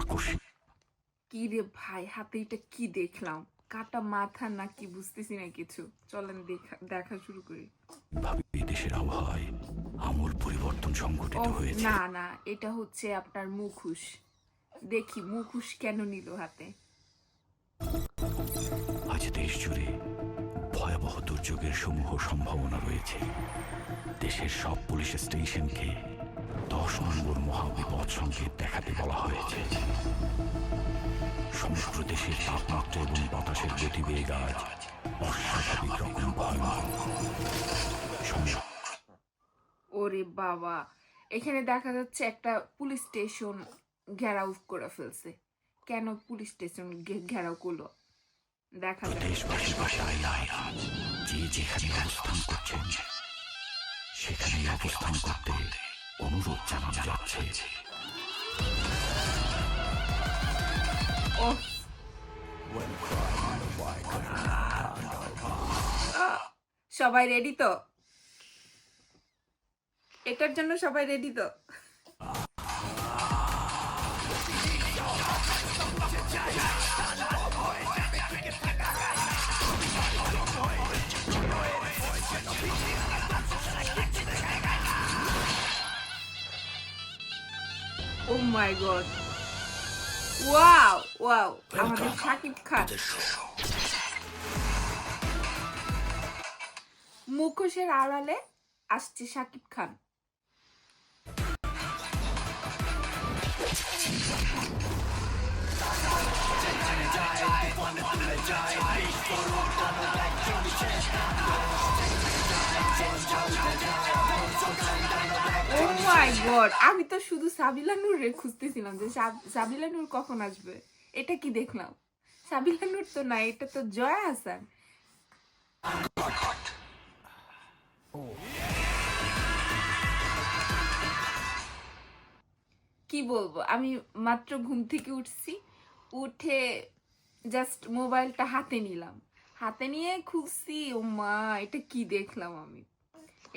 আকস্মিক। কি রে ভাই, হাতে এটা কি দেখলাম? কাটা মাথা নাকি বুঝতেছি না কিছু। চলেন দেখা শুরু করি। ভাবে দেশের আবহাওয়ায় আমূল পরিবর্তন সংঘটিত ও হয়েছে। না না, এটা হচ্ছে আপনার মুখোশ। দেখি মুখোশ কেন নিল হাতে। আজ দেশ জুড়ে ভয়াবহ দুর্যোগের সমূহ সম্ভাবনা রয়েছে। দেশের সব পুলিশ স্টেশনকে 10 নম্বর মহাবিপদ সংকেত দেখাতে বলা হয়েছে। সমগ্র দেশের তাপমাত্রা এবং বাতাসের গতিবেগ আজ অস্বাভাবিক রকম ভয়ঙ্কর। ওরে বাবা, এখানে দেখা যাচ্ছে একটা পুলিশ স্টেশন ঘেরাও করে ফেলছে। কেন পুলিশ স্টেশন ঘেরাও করলো দেখা যাক। দেশবাসীর বাসায় যে যেখানে অবস্থান করছেন সেখানে অবস্থান করতে অনুরোধ জানানো যাচ্ছে। সবাই রেডি তো? এটার জন্য সবাই রেডি তো? Oh my god. Wow, wow. আমাদের শাকিব খান। মুখোশের আড়ালে আসছে Shakib Khan. Oh my god, আমি তো শুধু সাবিলা নূর রে খুঁজতেছিলাম যে সাবিলা নূর কখন আসবে। এটা কি দেখলাম? সাবিলা নূর তো না, এটা তো জয়া হাসান। কি বলবো, আমি মাত্র ঘুম থেকে উঠছি, উঠে জাস্ট মোবাইলটা হাতে নিলাম, হাতে নিয়ে খুঁজছি, ও মা এটা কি দেখলাম আমি।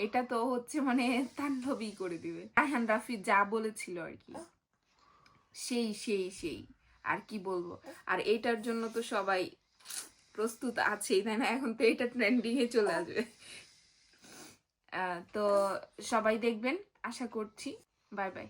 এটা তো হচ্ছে মানে তাণ্ডবই করে দিবে। রায়হান রাফি যা বলেছিল আর কি, সেই সেই সেই আর কি বলবো। আর এটার জন্য তো সবাই প্রস্তুত আছেই, তাই না? এখন তো এটা ট্রেন্ডিং এ চলে আসবে। তো সবাই দেখবেন আশা করছি। Bye bye.